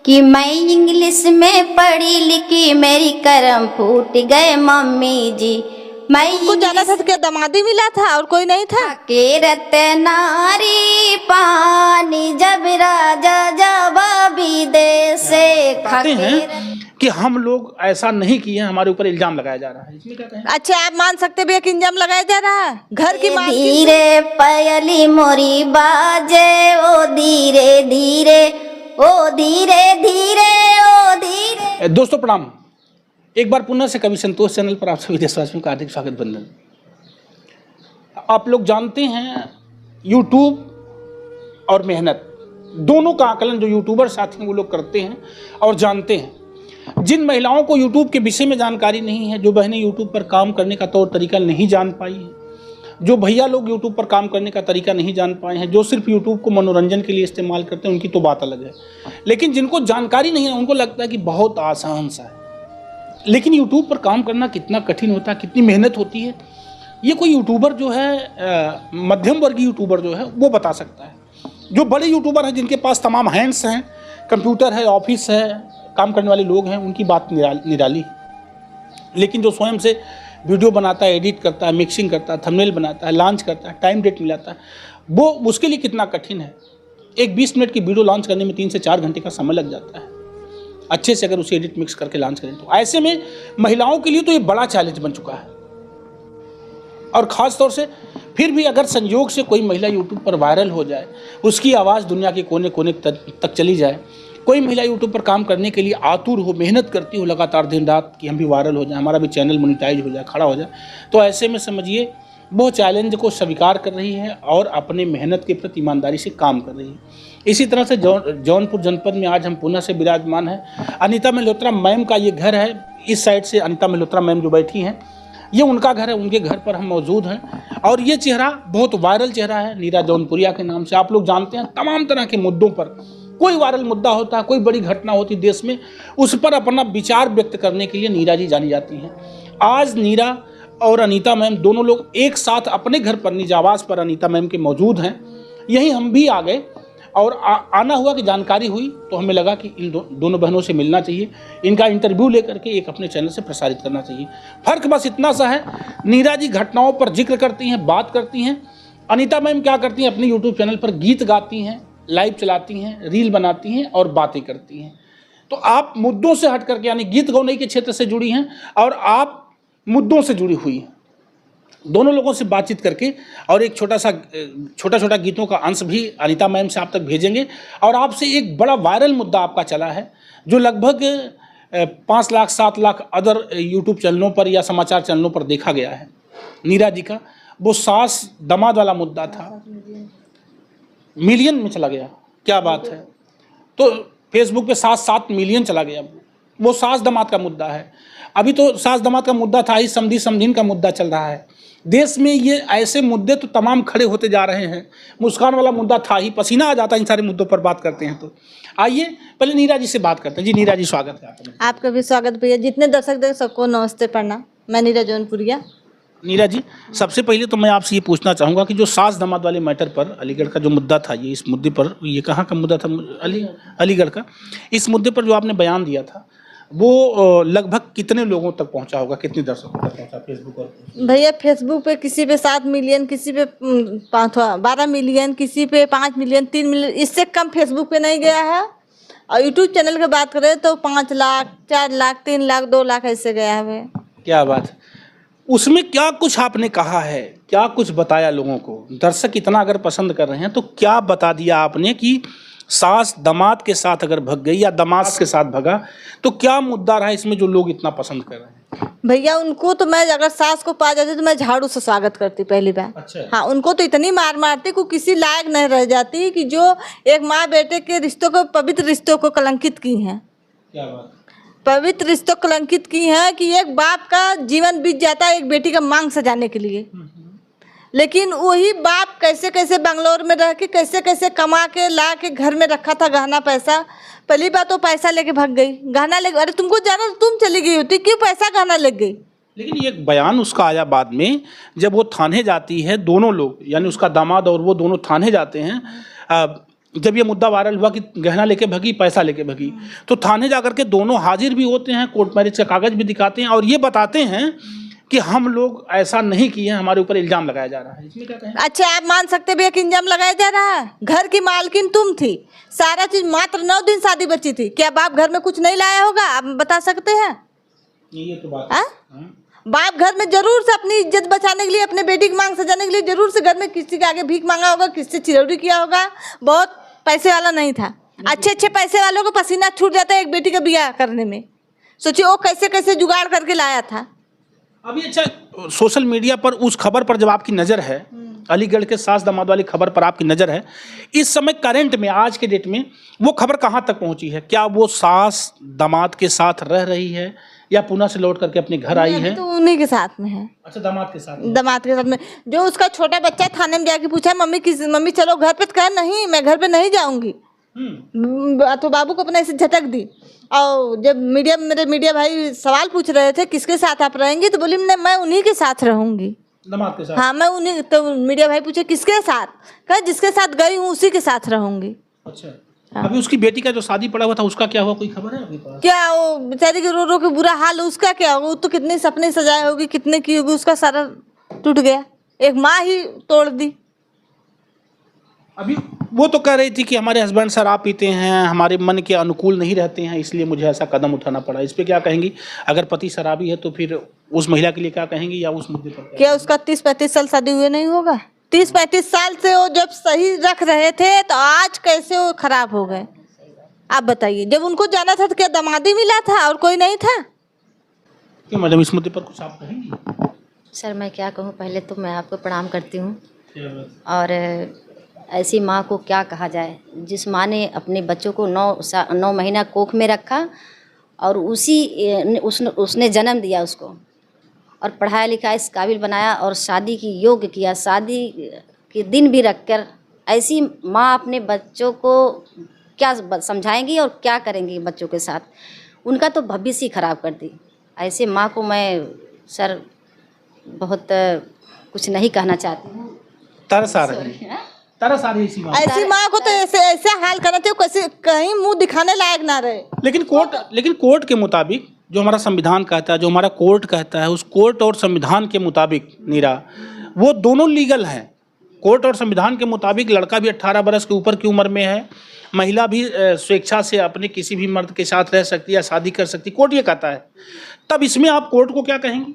कि मैं इंग्लिश में पढ़ी लिखी मेरी करम फूट गए मम्मी जी। मैं कुछ जाना था तो क्या दामादी मिला था और कोई नहीं था? के रतनारी पानी जब राजा जवाबी दे से कहते हैं कि हम लोग ऐसा नहीं किए, हमारे ऊपर इल्जाम लगाया जा रहा है, इसमें क्या कहें? अच्छा, आप मान सकते भी कि इंजाम लगाया जा रहा है घर की मालकिन से? धीरे पयली मोरी बाजे ओ धीरे धीरे ओ धीरे धीरे ओ धीरे। दोस्तों प्रणाम, एक बार पुनः से कवि संतोष चैनल पर आप सभी देशवासियों का हार्दिक स्वागत बंधन। आप लोग जानते हैं यूट्यूब और मेहनत दोनों का आकलन जो यूट्यूबर साथी हैं वो लोग करते हैं और जानते हैं। जिन महिलाओं को यूट्यूब के विषय में जानकारी नहीं है, जो बहनें यूट्यूब पर काम करने का तौर तरीका नहीं जान पाई हैं, जो भैया लोग यूट्यूब पर काम करने का तरीका नहीं जान पाए हैं, जो सिर्फ यूट्यूब को मनोरंजन के लिए इस्तेमाल करते हैं, उनकी तो बात अलग है। लेकिन जिनको जानकारी नहीं है उनको लगता है कि बहुत आसान सा है। लेकिन यूट्यूब पर काम करना कितना कठिन होता है, कितनी मेहनत होती है, ये कोई यूट्यूबर जो है मध्यम वर्गीय यूट्यूबर जो है वो बता सकता है। जो बड़े यूट्यूबर हैं जिनके पास तमाम हैंड्स हैं, कंप्यूटर है, ऑफिस है, काम करने वाले लोग हैं, उनकी बात निराली। लेकिन जो स्वयं से वीडियो बनाता है, एडिट करता है, मिक्सिंग करता है, थंबनेल बनाता है, लॉन्च करता है, टाइम डेट मिलाता है, वो उसके लिए कितना कठिन है। एक 20 मिनट की वीडियो लॉन्च करने में 3 से 4 घंटे का समय लग जाता है, अच्छे से अगर उसे एडिट मिक्स करके लॉन्च करें तो। ऐसे में महिलाओं के लिए तो ये बड़ा चैलेंज बन चुका है। और ख़ास तौर से फिर भी अगर संयोग से कोई महिला यूट्यूब पर वायरल हो जाए, उसकी आवाज़ दुनिया के कोने कोने तक चली जाए, कोई महिला यूट्यूब पर काम करने के लिए आतुर हो, मेहनत करती हो लगातार दिन रात कि हम भी वायरल हो जाए, हमारा भी चैनल मोनेटाइज हो जाए, खड़ा हो जाए, तो ऐसे में समझिए वो चैलेंज को स्वीकार कर रही है और अपने मेहनत के प्रति ईमानदारी से काम कर रही है। इसी तरह से जौनपुर जनपद में आज हम पुनः से विराजमान हैं। अनीता मल्होत्रा मैम का ये घर है। इस साइड से अनीता मल्होत्रा मैम जो बैठी हैं, ये उनका घर है, उनके घर पर हम मौजूद हैं। और ये चेहरा बहुत वायरल चेहरा है, नीरा जौनपुरिया के नाम से। आप लोग जानते हैं तमाम तरह के मुद्दों पर कोई वायरल मुद्दा होता है, कोई बड़ी घटना होती देश में, उस पर अपना विचार व्यक्त करने के लिए नीरा जी जानी जाती हैं। आज नीरा और अनीता मैम दोनों लोग एक साथ अपने घर पर निज आवास पर अनीता मैम के मौजूद हैं। यहीं हम भी आ गए और आना हुआ कि जानकारी हुई तो हमें लगा कि इन दोनों बहनों से मिलना चाहिए, इनका इंटरव्यू लेकर के एक अपने चैनल से प्रसारित करना चाहिए। फ़र्क बस इतना सा है, नीरा जी घटनाओं पर जिक्र करती हैं, बात करती हैं। अनीता मैम क्या करती हैं, अपने यूट्यूब चैनल पर गीत गाती हैं, लाइव चलाती हैं, रील बनाती हैं और बातें करती हैं। तो आप मुद्दों से हट करके, यानी गीत गौनई के क्षेत्र से जुड़ी हैं और आप मुद्दों से जुड़ी हुई हैं। दोनों लोगों से बातचीत करके और एक छोटा गीतों का अंश भी अनीता मैम से आप तक भेजेंगे। और आपसे एक बड़ा वायरल मुद्दा आपका चला है जो लगभग 5 लाख 7 लाख अदर यूट्यूब चैनलों पर या समाचार चैनलों पर देखा गया है नीरा जी का। वो सास दामाद वाला मुद्दा था, मिलियन में चला गया। क्या बात है, तो फेसबुक पे 7 मिलियन चला गया। वो सास दामाद का मुद्दा है। अभी तो सास दामाद का मुद्दा था ही, समधी समधीन का मुद्दा चल रहा है देश में। ये ऐसे मुद्दे तो तमाम खड़े होते जा रहे हैं। मुस्कान वाला मुद्दा था ही, पसीना आ जाता है इन सारे मुद्दों पर बात करते हैं। तो आइए पहले नीरा जी से बात करते हैं। जी नीरा जी, स्वागत है आपका। आपका भी स्वागत भैया। जितने दर्शक देख सबको नमस्ते, प्रणाम। मैं नीरा जौनपुरिया। नीरा जी, सबसे पहले तो मैं आपसे ये पूछना चाहूँगा कि जो सास दामाद वाले मैटर पर अलीगढ़ का जो मुद्दा था, ये इस मुद्दे पर, ये कहाँ का मुद्दा था? अलीगढ़ का। इस मुद्दे पर जो आपने बयान दिया था वो लगभग कितने लोगों तक पहुंचा होगा, कितने दर्शकों तक पहुंचा फेसबुक और? भैया फेसबुक पे किसी पे 7 मिलियन, किसी पे 12 मिलियन, किसी पे 5 मिलियन, 3 मिलियन, इससे कम फेसबुक पे नहीं गया है। और यूट्यूब चैनल की बात करें तो 5 लाख, 4 लाख, 3 लाख, 2 लाख ऐसे गया है भैया। क्या बात है। उसमें क्या कुछ आपने कहा है, क्या कुछ बताया लोगों को? दर्शक इतना अगर पसंद कर रहे हैं तो क्या बता दिया आपने कि सास दामाद के साथ अगर भग गई या दामाद के साथ भगा तो क्या मुद्दा रहा इसमें जो लोग इतना पसंद कर रहे हैं? भैया उनको तो मैं अगर सास को पा जाती तो मैं झाड़ू से स्वागत करती पहली बार। अच्छा। हाँ, उनको तो इतनी मार मारती कि किसी लायक नहीं रह जाती, कि जो एक माँ बेटे के रिश्तों को, पवित्र रिश्तों को कलंकित की हैं। क्या बात। पवित्र रिश्तों कलंकित की हैं कि एक बाप का जीवन बीत जाता है एक बेटी का मांग सजाने के लिए। लेकिन वही बाप कैसे कैसे बंगलोर में रह के कैसे कैसे कमा के ला के घर में रखा था गहना पैसा। पहली बात तो पैसा लेके भाग गई, गहना लेके। अरे तुमको जाना, तुम चली गई होती, क्यों पैसा गहना ले गई? लेकिन ये बयान उसका आया बाद में, जब वो थाने जाती है, दोनों लोग यानी उसका दामाद और वो दोनों थाने जाते हैं। जब ये मुद्दा वायरल हुआ कि गहना लेके भगी, पैसा लेके भगी, तो थाने जाकर के दोनों हाजिर भी होते हैं, कोर्ट मैरिज का कागज भी दिखाते हैं और ये बताते हैं कि हम लोग ऐसा नहीं किए हैं, हमारे ऊपर इल्जाम लगाया जा रहा है। इसमें क्या कहें? अच्छा, आप मान सकते भी कि इल्जाम लगाया जा रहा है? घर की मालकिन तुम थी, सारा चीज, मात्र 9 दिन शादी बची थी, क्या बाप घर में कुछ नहीं लाया होगा? आप बता सकते हैं? ये तो बात है। बाप घर में जरूर से अपनी इज्जत बचाने के लिए, अपने बेटी की मांग सजाने के लिए जरूर से घर में किसी के आगे भीख मांगा होगा, किसी से चिरौरी किया होगा। बहुत पैसे वाला नहीं था। अच्छे अच्छे पैसे वालों को पसीना छूट जाता है एक बेटी का ब्याह करने में। सोचिए वो कैसे कैसे जुगाड़ करके लाया था। अभी अच्छा, सोशल मीडिया पर उस खबर पर जब आपकी नज़र है, अलीगढ़ के सास दामाद वाली खबर पर आपकी नज़र है, इस समय करंट में, आज के डेट में वो खबर कहाँ तक पहुँची है? क्या वो सास दामाद के साथ रह रही है या पुणे से लौट करके अपने घर आई है? तो उन्हीं के साथ में है। अच्छा, दामाद के साथ। दामाद के साथ में जो उसका छोटा बच्चा थाने में जाके पूछा, मम्मी चलो घर पे, तो कहा नहीं, मैं घर पे नहीं जाऊंगी। तो बाबू को अपने ऐसे झटक दी। और जब मेरे मीडिया भाई सवाल पूछ रहे थे किसके साथ आप रहेंगी, तो बोली मैं उन्हीं के साथ रहूंगी, दामाद के साथ। हाँ मैं उन्हीं। तो मीडिया भाई पूछे किसके साथ, कहा जिसके साथ गई हूँ उसी के साथ रहूंगी। अच्छा, अभी उसकी बेटी का जो शादी पड़ा हुआ था उसका क्या हुआ, कोई खबर है आपके पास? क्या वो बेचारी के रो रो के बुरा हाल, उसका क्या होगा? वो तो कितने सपने सजाए होगी, कितने की होगी, उसका सारा टूट गया। एक माँ ही तोड़ दी। अभी वो तो कह रही थी कि हमारे हस्बैंड शराब पीते हैं, हमारे मन के अनुकूल नहीं रहते हैं, इसलिए मुझे ऐसा कदम उठाना पड़ा। इस पे क्या कहेंगी? अगर पति शराबी है तो फिर उस महिला के लिए क्या कहेंगी, या उस मुद्दे पर क्या उसका 30-35 साल शादी हुए नहीं होगा? 30-35 साल से वो जब सही रख रहे थे तो आज कैसे वो खराब हो गए? आप बताइए। जब उनको जाना था तो क्या दामादी मिला था और कोई नहीं था? क्यों मैडम, इस मुद्दे पर कुछ आप कहेंगी? सर मैं क्या कहूँ, पहले तो मैं आपको प्रणाम करती हूँ। और ऐसी माँ को क्या कहा जाए, जिस माँ ने अपने बच्चों को 9 महीना कोख में रखा और उसने जन्म दिया उसको, और पढ़ाया लिखा इस काबिल बनाया और शादी की योग्य किया, शादी के दिन भी रखकर। ऐसी माँ अपने बच्चों को क्या समझाएंगी और क्या करेंगी बच्चों के साथ? उनका तो भविष्य ही खराब कर दी। ऐसे माँ को मैं सर बहुत कुछ नहीं कहना चाहती हूँ। तरस आ रही है, तरस आ रही है ऐसी माँ को तो ऐसे हाल करना चाहिए, कैसे कहीं मुंह दिखाने लायक ना रहे। लेकिन कोर्ट के मुताबिक, जो हमारा संविधान कहता है, जो हमारा कोर्ट कहता है, उस कोर्ट और संविधान के मुताबिक नीरा, वो दोनों लीगल हैं। कोर्ट और संविधान के मुताबिक लड़का भी 18 बरस के ऊपर की उम्र में है, महिला भी स्वेच्छा से अपने किसी भी मर्द के साथ रह सकती है या शादी कर सकती है, कोर्ट ये कहता है। तब इसमें आप कोर्ट को क्या कहेंगी?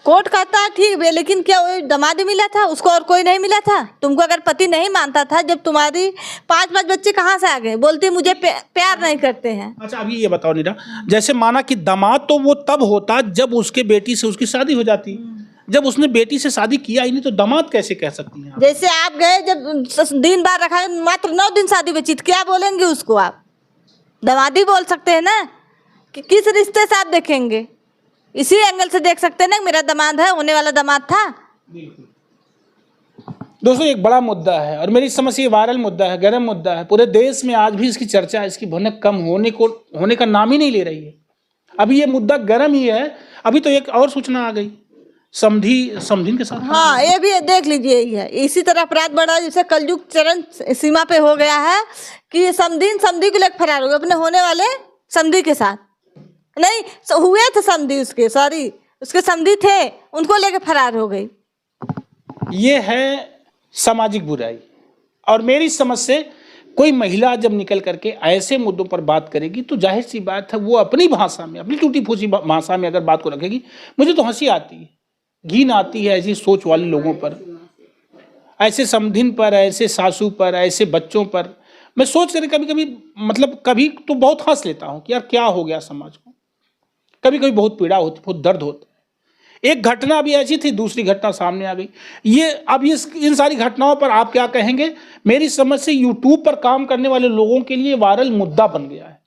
कोर्ट कहता है ठीक है, लेकिन क्या वो दामाद मिला था उसको और कोई नहीं मिला था? तुमको अगर पति नहीं मानता था, जब तुम्हारी 5 बच्चे कहाँ से आ गए? बोलते मुझे प्यार नहीं करते हैं। अच्छा, अभी ये बताओ नीरा, जैसे माना कि दामाद तो वो तब होता जब उसके बेटी से उसकी शादी हो जाती, जब उसने बेटी से शादी किया ही नहीं, तो दामाद कैसे कह सकती हैं आप? जैसे आप गए, जब दिन बार रखा, मात्र 9 दिन शादी बची, तो क्या बोलेंगे उसको? आप दामादी बोल सकते हैं ना, कि किस रिश्ते से आप देखेंगे? इसी एंगल से देख सकते हैं ना, मेरा दामाद है, होने वाला दामाद था। दोस्तों, एक बड़ा मुद्दा है और मेरी समझ से ये वायरल मुद्दा है, गर्म मुद्दा है। पूरे देश में आज भी इसकी चर्चा, इसकी भनक कम होने का नाम ही नहीं ले रही है। अभी ये मुद्दा गर्म ही है। अभी तो एक और सूचना आ गई, समधिन के साथ। हाँ, ये भी देख लीजिए, यही है। इसी तरह अपराध बढ़ा, जैसे कलयुग चरण सीमा पे हो गया है कि समधी को लेकर फरार हो गए, अपने होने वाले समधी के साथ। नहीं हुए थे समधी, उसके समधी थे, उनको लेके फरार हो गई। ये है सामाजिक बुराई। और मेरी समझ से कोई महिला जब निकल करके ऐसे मुद्दों पर बात करेगी तो जाहिर सी बात है वो अपनी भाषा में, अपनी टूटी फूसी भाषा में अगर बात को रखेगी, मुझे तो हंसी आती है, घिन आती है ऐसी सोच वाले लोगों पर, ऐसे समधिन पर, ऐसे सासू पर, ऐसे बच्चों पर। मैं सोच कर कभी तो बहुत हंस लेता हूँ कि यार क्या हो गया समाज को। कभी कभी बहुत पीड़ा होती, बहुत दर्द होता। एक घटना अभी ऐसी थी, दूसरी घटना सामने आ गई। इन सारी घटनाओं पर आप क्या कहेंगे? मेरी समझ से यूट्यूब पर काम करने वाले लोगों के लिए वायरल मुद्दा बन गया है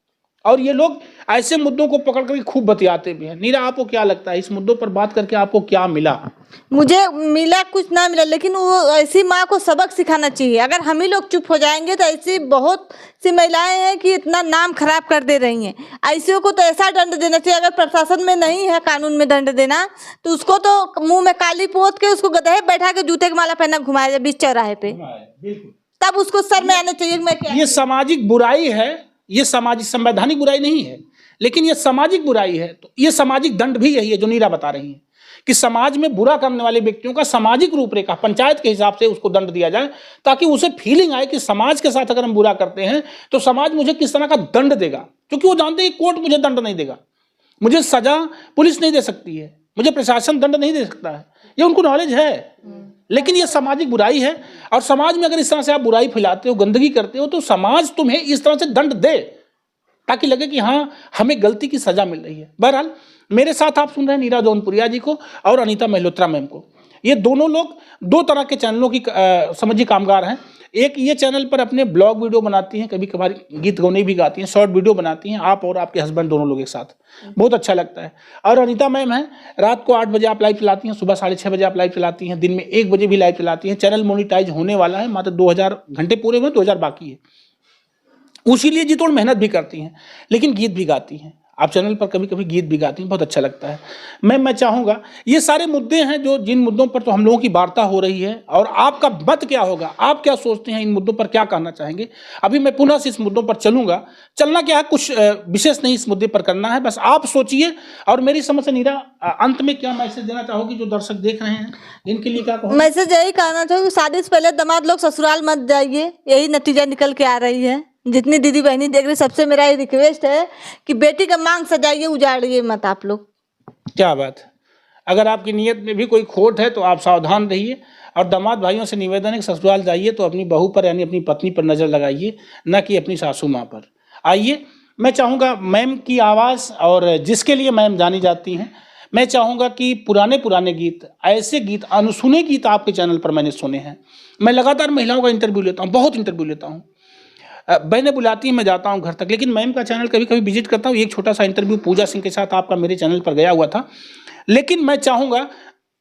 और ये लोग ऐसे मुद्दों को पकड़ करके खूब बतियाते भी हैं। नीरा, आपको क्या लगता है, इस मुद्दों पर बात करके आपको क्या मिला? मुझे मिला कुछ ना मिला, लेकिन वो ऐसी माँ को सबक सिखाना चाहिए। अगर हम ही लोग चुप हो जाएंगे तो ऐसी बहुत सी महिलाएं हैं कि इतना नाम खराब कर दे रही हैं। ऐसियों को तो ऐसा दंड देना चाहिए। अगर प्रशासन में नहीं है कानून में दंड देना, तो उसको तो मुंह में काली पोत के उसको गधे बैठा के जूते की माला पहना घुमाया जाए बीच चौराहे पे। तब उसको सर में आना चाहिए कि मैं क्या। ये सामाजिक बुराई है, ये सामाजिक संवैधानिक बुराई नहीं है, लेकिन ये सामाजिक बुराई है। तो ये सामाजिक दंड भी यही है जो नीरा बता रही है कि समाज में बुरा करने वाले व्यक्तियों का सामाजिक रूपरेखा पंचायत के हिसाब से उसको दंड दिया जाए, ताकि उसे फीलिंग आए कि समाज के साथ अगर हम बुरा करते हैं तो समाज मुझे किस तरह का दंड देगा, क्योंकि वो जानते हैं कोर्ट मुझे दंड नहीं देगा, मुझे सजा पुलिस नहीं दे सकती है, मुझे प्रशासन दंड नहीं दे सकता है, ये उनको नॉलेज है। लेकिन ये सामाजिक बुराई है, और समाज में अगर इस तरह से आप बुराई फैलाते हो, गंदगी करते हो, तो समाज तुम्हें इस तरह से दंड दे ताकि लगे कि हाँ हमें गलती की सजा मिल रही है। बहरहाल मेरे साथ आप सुन रहे हैं नीरा जौनपुरिया जी को और अनीता महिलोत्रा मैम को। ये दोनों लोग दो तरह के चैनलों की समझिए कामगार हैं। एक ये चैनल पर अपने ब्लॉग वीडियो बनाती हैं, कभी कभार गीत गौने भी गाती हैं, शॉर्ट वीडियो बनाती हैं, आप और आपके हस्बैंड दोनों लोग एक साथ, बहुत अच्छा लगता है। और अनीता मैम है, रात को 8 बजे आप लाइव चलाती हैं, सुबह 6:30 बजे आप लाइव चलाती हैं, दिन में 1 बजे भी लाइव चलाती हैं। चैनल मोनिटाइज होने वाला है, मात्र 2000 घंटे पूरे हुए, 2000 बाकी है। उसी लिए जी थोड़ी मेहनत भी करती हैं, लेकिन गीत भी गाती हैं। आप चैनल पर कभी कभी गीत भी गाती हैं, बहुत अच्छा लगता है। मैं चाहूँगा ये सारे मुद्दे हैं जो जिन मुद्दों पर तो हम लोगों की वार्ता हो रही है, और आपका मत क्या होगा, आप क्या सोचते हैं इन मुद्दों पर, क्या कहना चाहेंगे। अभी मैं पुनः से इस मुद्दों पर चलूँगा। चलना क्या है, कुछ विशेष नहीं इस मुद्दे पर करना है, बस आप सोचिए। और मेरी समझ से नीरा, अंत में क्या मैसेज देना चाहोगी जो दर्शक देख रहे हैं, इनके लिए क्या कहोगे? मैसेज यही कहना चाहूँगी, शादी से पहले दामाद लोग ससुराल मत जाइए, यही नतीजा निकल के आ रही है। जितनी दीदी बहनी देख रही, सबसे मेरा ये रिक्वेस्ट है कि बेटी का मांग सजाइए, उजाड़िए मत आप लोग। क्या बात, अगर आपकी नीयत में भी कोई खोट है तो आप सावधान रहिए। और दामाद भाइयों से निवेदन है कि ससुराल जाइए तो अपनी बहू पर यानी अपनी पत्नी पर नज़र लगाइए, न कि अपनी सासू माँ पर। आइए, मैं चाहूँगा मैम की आवाज़, और जिसके लिए मैम जानी जाती हैं, मैं चाहूँगा कि पुराने गीत, ऐसे गीत, अनसुने गीत आपके चैनल पर मैंने सुने हैं। मैं लगातार महिलाओं का इंटरव्यू लेता हूँ, बहुत इंटरव्यू लेता हूँ, बहनें बुलाती हैं, मैं जाता हूं घर तक, लेकिन मैम का चैनल कभी कभी विजिट करता हूं। एक छोटा सा इंटरव्यू पूजा सिंह के साथ आपका मेरे चैनल पर गया हुआ था। लेकिन मैं चाहूँगा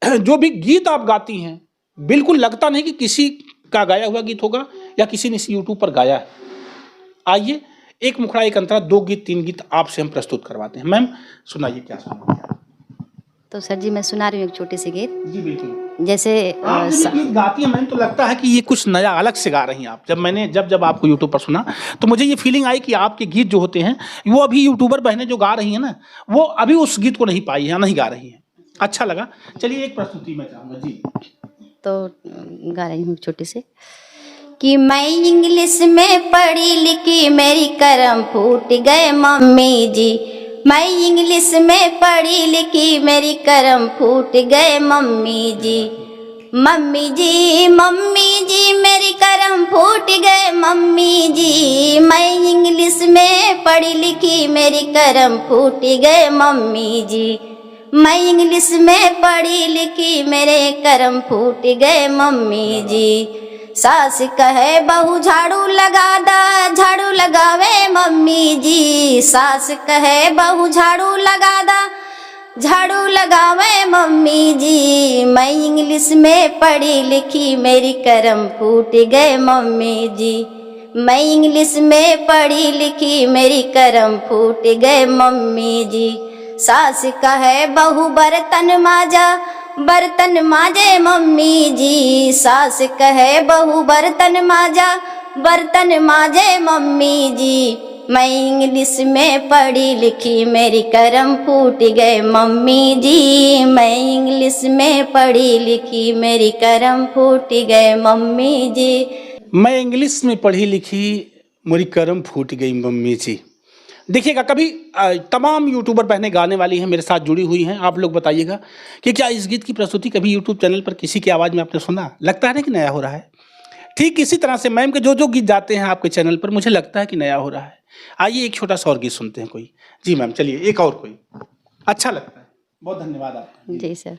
जो भी गीत आप गाती हैं, बिल्कुल लगता नहीं कि किसी का गाया हुआ गीत होगा या किसी ने इसी यूट्यूब पर गाया है। आइए, एक मुखड़ा एक अंतरा, 2 गीत 3 गीत आपसे हम प्रस्तुत करवाते हैं। मैम सुनाइए, क्या सुनाइए? तो सर जी मैं सुना रही हूँ एक छोटी सी गीत। जी बिल्कुल। जैसे गीत गाती हैं मैम, तो लगता है कि ये कुछ नया अलग से गा रही हैं आप। जब आपको यूट्यूब पर सुना तो मुझे ये फीलिंग आई कि आपके गीत जो होते हैं वो अभी यूट्यूबर बहनें जो गा रही हैं ना, वो अभी उस गीत को नहीं पाई है, नहीं गा रही हैं। अच्छा लगा। चलिए एक प्रस्तुति मैं चाहूँगा जी। तो गा रही हूँ छोटी सी कि मैं इंग्लिश में पढ़ी लिखी, मेरी करम फूट गए मम्मी जी। मैं इंग्लिश में पढ़ी लिखी, मेरी करम फूट गए मम्मी जी। मम्मी जी मेरी करम फूट गए मम्मी जी। मैं इंग्लिश में पढ़ी लिखी, मेरी करम फूट गए मम्मी जी। मैं इंग्लिश में पढ़ी लिखी, मेरे करम फूट गए मम्मी जी। सास कहे बहू झाड़ू लगा दा, झाड़ू लगावे मम्मी जी। सास कहे बहू झाड़ू लगा दा, झाड़ू लगावे मम्मी जी। मैं इंग्लिश में पढ़ी लिखी, मेरी करम फूट गए मम्मी जी। मैं इंग्लिश में पढ़ी लिखी, मेरी करम फूट गए मम्मी जी। सास कहे बहू बर्तन माजा, बर्तन माजे मम्मी जी। सास कहे बहू बर्तन माजा, बर्तन माजे मम्मी जी। मैं इंग्लिश में पढ़ी लिखी, मेरी करम फूट गए मम्मी जी। मैं इंग्लिश में पढ़ी लिखी, मेरी करम फूट गए मम्मी जी। मैं इंग्लिश में पढ़ी लिखी, मेरी करम फूट गई मम्मी जी। देखिएगा, कभी तमाम यूट्यूबर बहनें गाने वाली हैं, मेरे साथ जुड़ी हुई हैं। आप लोग बताइएगा कि क्या इस गीत की प्रस्तुति कभी यूट्यूब चैनल पर किसी की आवाज़ में आपने सुना? लगता है ना कि नया हो रहा है। ठीक इसी तरह से मैम के जो गीत जाते हैं आपके चैनल पर, मुझे लगता है कि नया हो रहा है। आइए एक छोटा सा और गीत सुनते हैं कोई। जी मैम, चलिए एक और कोई अच्छा लगता है। बहुत धन्यवाद आपका। जी सर।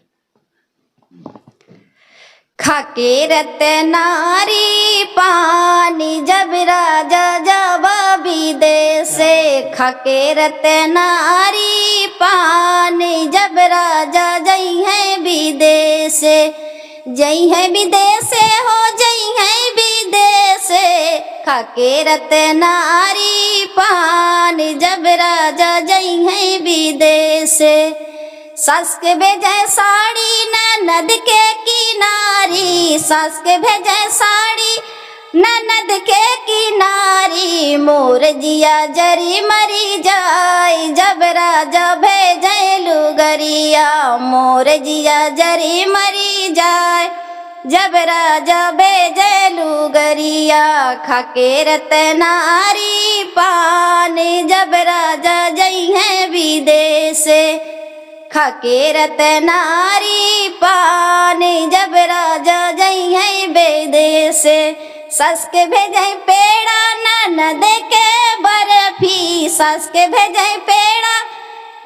खाके रतनारी पानी, जब राजा जावा विदेश से। खाके रतनारी पानी, जब राजा जई है विदेश से। जई है विदेश हो, जई है विदेश। खाके रतनारी पानी, जब राजा जई है विदेश। सास के भेजे साड़ी ननद के किनारी, सास के भेजे साड़ी ननद के किनारी मोर जिया जरी मरी जाय जब राजा भेजे लुगरिया मोर जिया जरी मरी जाय जब राजा भेजे लुगरिया खाके रतनारी पान जब राजा जई है विदेश खाके रतनारी पान जब राजा जई है विदेश सस के भेजे पेड़ा ननद के बर्फी सस के भेजे पेड़ा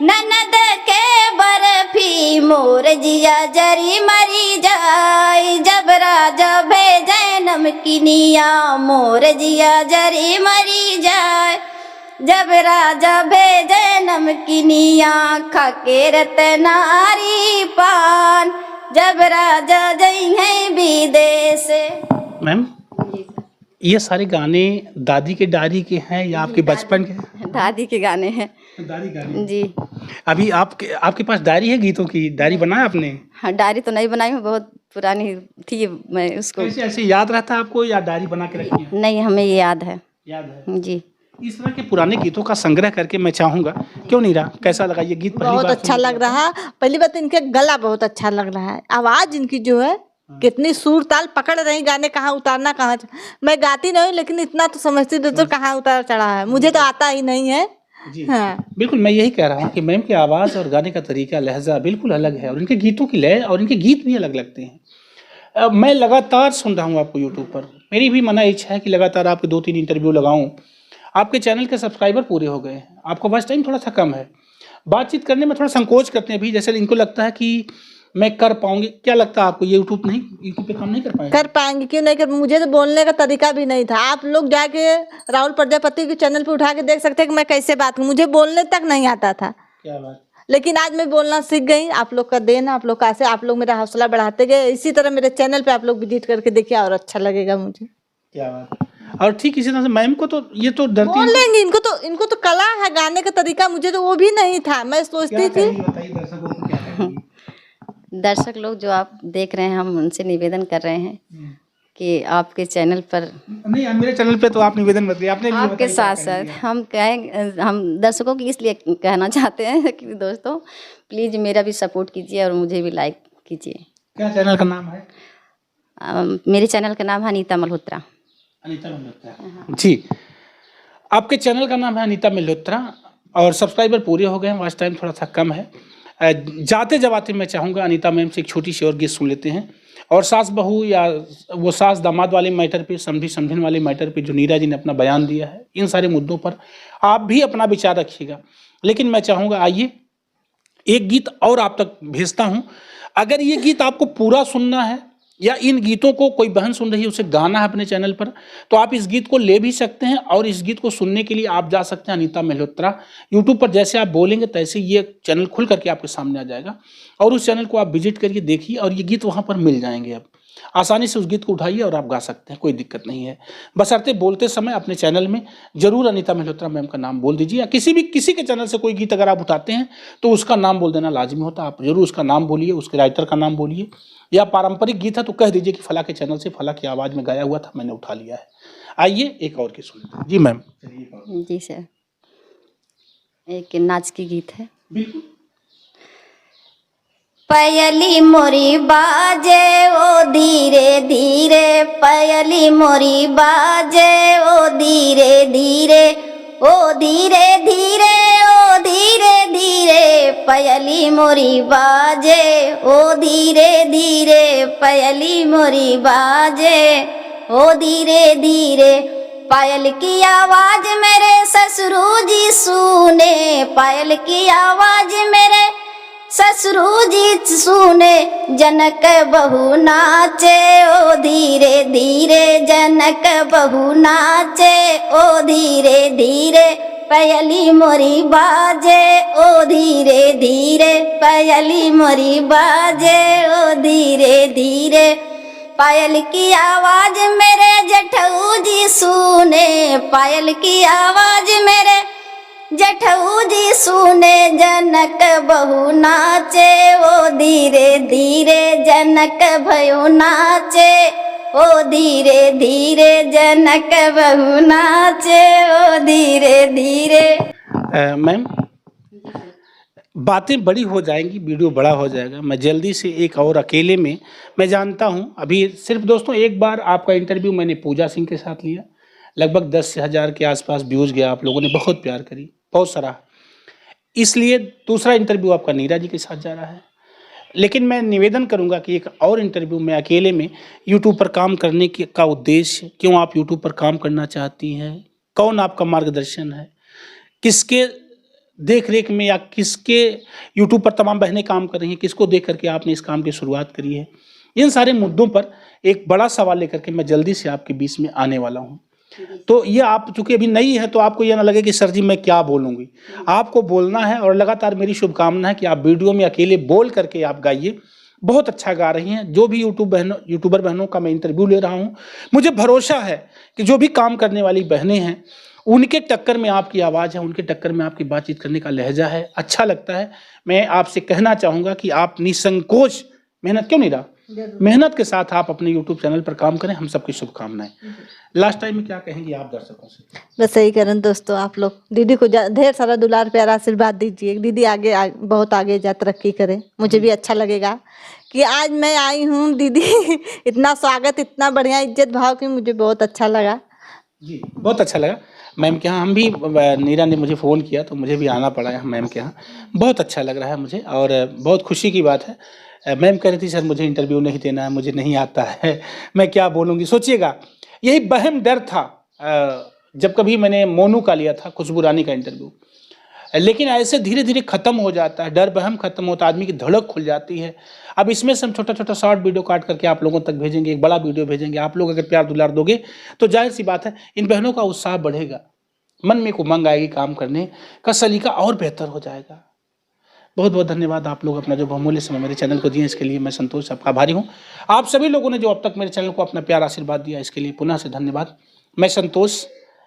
ननद के बर्फी मोर जिया जरी मरी जाय जब राजा भेजे नमकीनिया मोर जिया जरी मरी जाय जब राजा भेजे नमकीनिया खाके रतनारी पान जब राजा जई है विदेश। मैम ये सारे गाने दादी के डायरी के हैं या आपके बचपन के? दादी के गाने हैं। दादी गाने जी। अभी आपके पास डायरी है गीतों की? डायरी बनाया आपने? हाँ, डायरी तो नहीं बनाई हूँ, बहुत पुरानी थी, मैं उसको कैसे ऐसे याद रहता आपको या डायरी बना के रखी है? नहीं, हमें ये याद है। याद है जी। इस तरह के पुराने गीतों का संग्रह करके मैं चाहूंगा, क्यों नहीं रहा? कैसा लगा ये गीत? बहुत अच्छा लग रहा। पहली बात इनके गला बहुत अच्छा लग रहा है, आवाज इनकी जो है कितनी सुर ताल पकड़ रही, गाने कहाँ उतारना कहाँ मैं गाती नहीं लेकिन इतना तो समझती तो कहाँ उतार चढ़ा है, मुझे तो आता ही नहीं है। हाँ। बिल्कुल मैं यही कह रहा हूँ कि मैम की आवाज़ और गाने का तरीका लहजा बिल्कुल अलग है और इनके गीतों की लय और इनके गीत भी अलग लगते हैं। मैं लगातार सुन रहा हूँ आपको यूट्यूब पर, मेरी भी मना इच्छा है कि लगातार आपके 2-3 इंटरव्यू लगाऊं। आपके चैनल के सब्सक्राइबर पूरे हो गए हैं, आपका वॉच टाइम थोड़ा सा कम है, बातचीत करने में थोड़ा संकोच करते हैं भी, जैसे इनको लगता है कि मैं कर पाऊंगी। क्या लगता है आपको यूट्यूब पे काम नहीं कर पाएंगे? कर पाएंगे, क्यों नहीं कर, मुझे तो बोलने का तरीका भी नहीं था। आप लोग जाके राहुल प्रजापति के चैनल पे उठा के देख सकते हैं कि मैं कैसे बात करूं, मुझे बोलने तक नहीं आता था। क्या बात। लेकिन आज मैं बोलना सीख गई, आप लोग का देन, आप लोग का से आप लोग मेरा हौसला बढ़ाते गए। इसी तरह मेरे चैनल पे आप लोग विजिट करके देखिए और अच्छा लगेगा मुझे। क्या बात। और ठीक इसी तरह से मैम को तो ये तो डरती बोल लेंगे, इनको तो कला है गाने का तरीका, मुझे तो वो भी नहीं था। मैं सोचती थी। दर्शक लोग जो आप देख रहे हैं, हम उनसे निवेदन कर रहे हैं कि आपके चैनल पर नहीं, मेरे चैनल पे तो आप निवेदन मत करिए, आपने आपके साथ साथ हम दर्शकों की इसलिए कहना चाहते हैं कि दोस्तों प्लीज़ मेरा भी सपोर्ट कीजिए और मुझे भी लाइक कीजिए। क्या चैनल का नाम है? मेरे चैनल का नाम है अनीता मल्होत्रा। अनीता मल्होत्रा जी, आपके चैनल का नाम है अनीता मल्होत्रा और सब्सक्राइबर पूरे हो गए हैं, वॉच टाइम थोड़ा सा कम है। जाते जवाते मैं चाहूँगा अनीता मैम से एक छोटी सी और गीत सुन लेते हैं और सास बहू या वो सास दामाद वाले मैटर पे, समझी समझन वाले मैटर पे जो नीरा जी ने अपना बयान दिया है, इन सारे मुद्दों पर आप भी अपना विचार रखिएगा। लेकिन मैं चाहूँगा आइए एक गीत और आप तक भेजता हूँ। अगर ये गीत आपको पूरा सुनना है या इन गीतों को कोई बहन सुन रही है उसे गाना है अपने चैनल पर, तो आप इस गीत को ले भी सकते हैं और इस गीत को सुनने के लिए आप जा सकते हैं अनीता मल्होत्रा यूट्यूब पर। जैसे आप बोलेंगे तैसे ये चैनल खुल करके आपके सामने आ जाएगा और उस चैनल को आप विजिट करिए, देखिए और ये गीत वहाँ पर मिल जाएंगे। अब आसानी से उस गीत को उठाइए और आप गा सकते हैं, कोई दिक्कत नहीं है। बशर्ते बोलते समय अपने चैनल में जरूर अनीता मल्होत्रा मैम का नाम बोल दीजिए, या किसी के चैनल से कोई गीत अगर आप उठाते हैं तो उसका नाम बोल देना लाजमी होता है। आप जरूर उसका नाम बोलिए, उसके राइटर का नाम बोलिए, या पारंपरिक गीत है तो कह दीजिए कि फला के चैनल से फला की आवाज़ में गाया हुआ था, मैंने उठा लिया है। आइए एक और की सुनते हैं। जी मैम। जी सर, एक नाच की गीत है। बिल्कुल। पयली मोरी बाजे ओ धीरे धीरे, पयली मोरी बाजे ओ धीरे धीरे, ओ धीरे धीरे, ओ धीरे धीरे, पयली मोरी बाजे ओ धीरे धीरे, पयली मोरी बाजे ओ धीरे धीरे। पायल की आवाज मेरे ससुरू जी सुने, पायल की आवाज मेरे ससुरू जी सुने, जनक बहू नाचे ओ धीरे धीरे, जनक बहू नाचे ओ धीरे धीरे, पयली मोरी बाजे ओ धीरे धीरे, पयली मोरी बाजे ओ धीरे धीरे। पायल की आवाज मेरे जेठऊ जी सुने, पायल की आवाज मेरे जेठऊ जी सुने, जनक बहू नाचे ओ धीरे धीरे, जनक भयो नाचे ओ धीरे धीरे जनक बहू नाचे, ओ धीरे धीरे। मैम, बातें बड़ी हो जाएंगी, वीडियो बड़ा हो जाएगा। मैं जल्दी से एक और अकेले में, मैं जानता हूं अभी सिर्फ दोस्तों एक बार आपका इंटरव्यू मैंने पूजा सिंह के साथ लिया, लगभग 10,000 के आसपास व्यूज़ गया, आप लोगों ने बहुत प्यार करी, बहुत सराहा। इसलिए दूसरा इंटरव्यू आपका नीरा जी के साथ जा रहा है। लेकिन मैं निवेदन करूंगा कि एक और इंटरव्यू में अकेले में यूट्यूब पर काम करने का उद्देश्य, क्यों आप यूट्यूब पर काम करना चाहती हैं, कौन आपका मार्गदर्शन है, किसके देख रेख में या किसके यूट्यूब पर तमाम बहनें काम कर रही हैं, किसको देख करके आपने इस काम की शुरुआत करी है, इन सारे मुद्दों पर एक बड़ा सवाल लेकर के मैं जल्दी से आपके बीच में आने वाला हूँ। तो ये आप चूंकि अभी नई है तो आपको ये ना लगे कि सर जी मैं क्या बोलूँगी, आपको बोलना है और लगातार मेरी शुभकामना है कि आप वीडियो में अकेले बोल करके आप गाइए। बहुत अच्छा गा रही हैं। जो भी यूट्यूबर बहनों का मैं इंटरव्यू ले रहा हूँ, मुझे भरोसा है कि जो भी काम करने वाली बहनें हैं उनके टक्कर में आपकी आवाज़ है, उनके टक्कर में आपकी बातचीत करने का लहजा है, अच्छा लगता है। मैं आपसे कहना चाहूँगा कि आप निसंकोच मेहनत, क्यों नहीं रहा, मेहनत के साथ आप अपने यूट्यूब चैनल पर काम करें। हम सबकी शुभकामनाएं। लास्ट टाइम में क्या कहेंगे आप दर्शकों से? बस सही करें दोस्तों, आप लोग दीदी को ढेर सारा दुलार प्यार आशीर्वाद दीजिए। दीदी आगे बहुत आगे जा, तरक्की करें। मुझे भी अच्छा लगेगा कि आज मैं आई हूँ दीदी इतना स्वागत, इतना बढ़िया इज्जत भाव की, मुझे बहुत अच्छा लगा जी, बहुत अच्छा लगा मैम के यहाँ। हम भी, नीरा ने मुझे फ़ोन किया तो मुझे भी आना पड़ा है मैम के यहाँ। बहुत अच्छा लग रहा है मुझे और बहुत खुशी की बात है। मैम कह रही थी सर मुझे इंटरव्यू नहीं देना है, मुझे नहीं आता है, मैं क्या बोलूँगी। सोचिएगा यही बहम डर था जब कभी मैंने मोनू का लिया था, खुशबू रानी का इंटरव्यू। लेकिन ऐसे धीरे धीरे ख़त्म हो जाता है, डर बहम ख़त्म होता है, आदमी की धड़क खुल जाती है। अब इसमें से हम छोटा छोटा शॉर्ट वीडियो काट करके आप लोगों तक भेजेंगे, एक बड़ा वीडियो भेजेंगे। आप लोग अगर प्यार दुलार दोगे तो जाहिर सी बात है इन बहनों का उत्साह बढ़ेगा, मन में एक उमंग आएगी, काम करने का सलीका और बेहतर हो जाएगा। बहुत बहुत धन्यवाद आप लोग अपना जो बहुमूल्य समय मेरे चैनल को दिए, इसके लिए मैं संतोष आपका आभारी हूँ। आप सभी लोगों ने जो अब तक मेरे चैनल को अपना प्यार आशीर्वाद दिया, इसके लिए पुनः से धन्यवाद। मैं संतोष,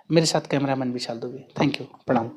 मेरे साथ cameraman Vishal Dubey. Thank you, प्रणाम।